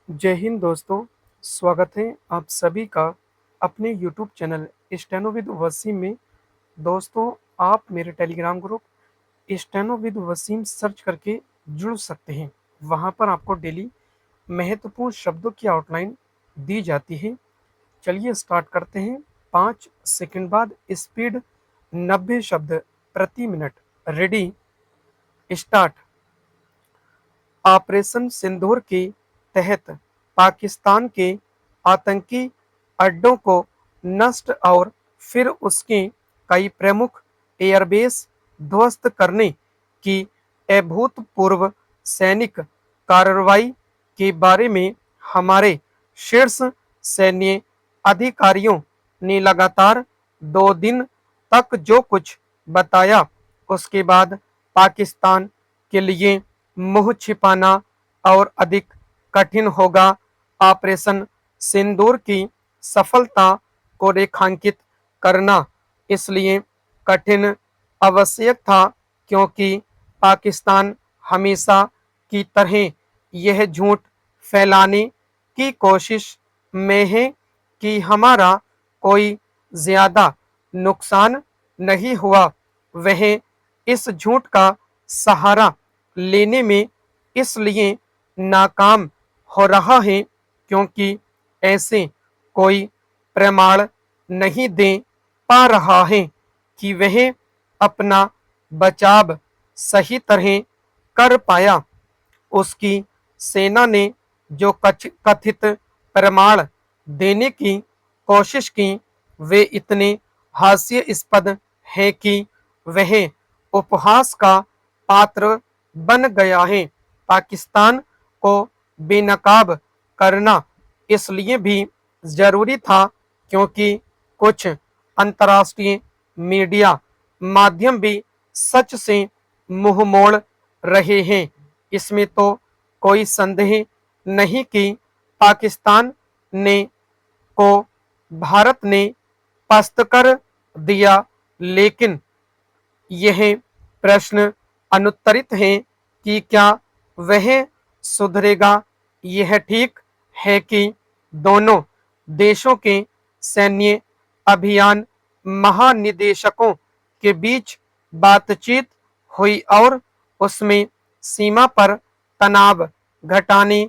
जय हिंद दोस्तों। स्वागत है आप सभी का अपने YouTube channel steno with Wasim में। दोस्तों, आप मेरे Telegram group steno with Wasim search करके जुड़ सकते हैं। वहां पर आपको डेली महत्वपूर्ण शब्दों की आउटलाइन दी जाती है। चलिए स्टार्ट करते हैं। 5 सेकंड बाद स्पीड 90 शब्द प्रति मिनट। Ready, start. ऑपरेशन सिंदूर के तहत पाकिस्तान के आतंकी अड्डों को नष्ट और फिर उसके कई प्रमुख एयरबेस ध्वस्त करने की अभूतपूर्व सैनिक कार्रवाई के बारे में हमारे शीर्ष सैन्य अधिकारियों ने लगातार 2 दिन तक जो कुछ बताया, उसके बाद पाकिस्तान के लिए मुंह छिपाना और अधिक कठिन होगा। ऑपरेशन सिंदूर की सफलता को रेखांकित करना इसलिए कठिन आवश्यक था क्योंकि पाकिस्तान हमेशा की तरह यह झूठ फैलाने की कोशिश में है कि हमारा कोई ज्यादा नुकसान नहीं हुआ। वह इस झूठ का सहारा लेने में इसलिए नाकाम हो रहा है क्योंकि ऐसे कोई प्रमाण नहीं दे पा रहा है कि वह अपना बचाव सही तरह कर पाया। उसकी सेना ने जो कथित प्रमाण देने की कोशिश की, वे इतने हास्यास्पद है कि वह उपहास का पात्र बन गया है। पाकिस्तान को बेनकाब करना इसलिए भी जरूरी था क्योंकि कुछ अंतर्राष्ट्रीय मीडिया माध्यम भी सच से मुंह मोड़ रहे हैं। इसमें तो कोई संदेह नहीं कि पाकिस्तान ने को भारत ने पस्त कर दिया, लेकिन यह प्रश्न अनुत्तरित है कि क्या वह सुधरेगा। यह ठीक है कि दोनों देशों के सैन्य अभियान महानिदेशकों के बीच बातचीत हुई और उसमें सीमा पर तनाव घटाने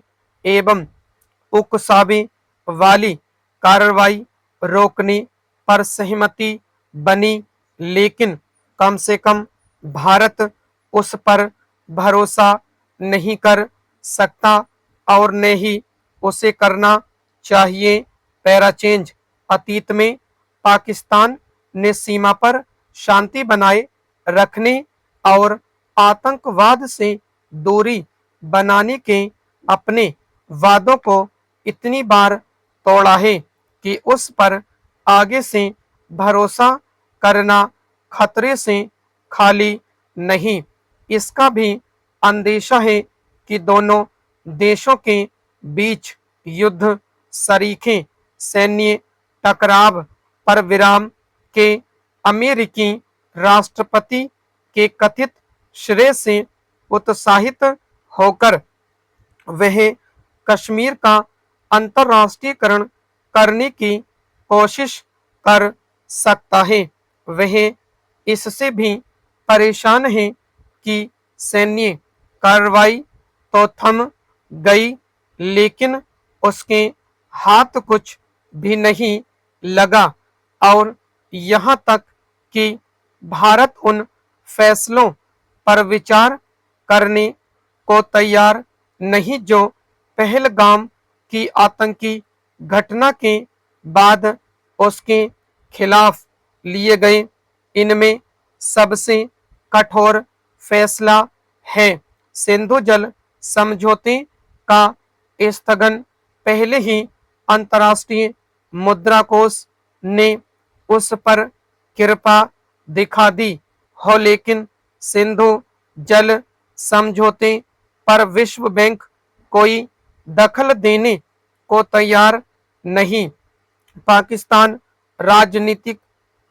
एवं उकसावे वाली कार्रवाई रोकने पर सहमति बनी, लेकिन कम से कम भारत उस पर भरोसा नहीं कर सकता और न ही उसे करना चाहिए। पैराचेंज। अतीत में पाकिस्तान ने सीमा पर शांति बनाए रखने और आतंकवाद से दूरी बनाने के अपने वादों को इतनी बार तोड़ा है कि उस पर आगे से भरोसा करना खतरे से खाली नहीं। इसका भी अंदेशा है कि दोनों देशों के बीच युद्ध सरीखे सैन्य टकराव पर विराम के अमेरिकी राष्ट्रपति के कथित श्रेय से उत्साहित होकर वह कश्मीर का अंतर्राष्ट्रीयकरण करने की कोशिश कर सकता है। वह इससे भी परेशान है कि सैन्य कार्रवाई तो थम गई, लेकिन उसके हाथ कुछ भी नहीं लगा और यहाँ तक कि भारत उन फैसलों पर विचार करने को तैयार नहीं जो पहलगाम की आतंकी घटना के बाद उसके खिलाफ लिए गए। इनमें सबसे कठोर फैसला है सिंधु जल समझौते का स्थगन। पहले ही अंतर्राष्ट्रीय मुद्रा कोष ने उस पर कृपा दिखा दी हो, लेकिन सिंधु जल समझौते पर विश्व बैंक कोई दखल देने को तैयार नहीं। पाकिस्तान राजनीतिक,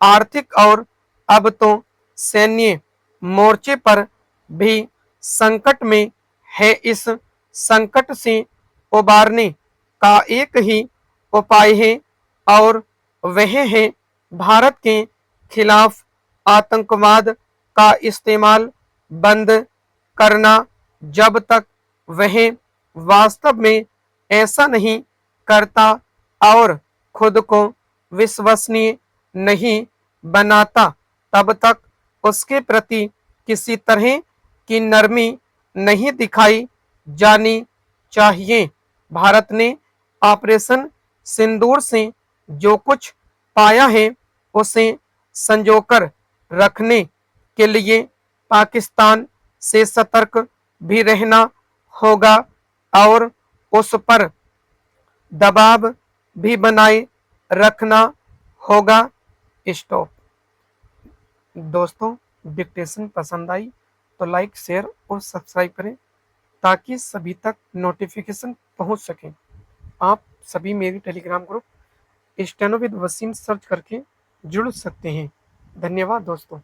आर्थिक और अब तो सैन्य मोर्चे पर भी संकट में है। इस संकट से उबारने का एक ही उपाय है और वह है भारत के खिलाफ आतंकवाद का इस्तेमाल बंद करना। जब तक वह वास्तव में ऐसा नहीं करता और खुद को विश्वसनीय नहीं बनाता, तब तक उसके प्रति किसी तरह की नरमी नहीं दिखाई जानी चाहिए। भारत ने ऑपरेशन सिंदूर से जो कुछ पाया है उसे संजोकर रखने के लिए पाकिस्तान से सतर्क भी रहना होगा और उस पर दबाव भी बनाए रखना होगा। स्टॉप। दोस्तों, डिक्टेशन पसंद आई तो लाइक, शेयर और सब्सक्राइब करें ताकि सभी तक नोटिफिकेशन पहुंच सके। आप सभी मेरी Telegram group steno with Wasim search करके जुड़ सकते हैं। धन्यवाद दोस्तों।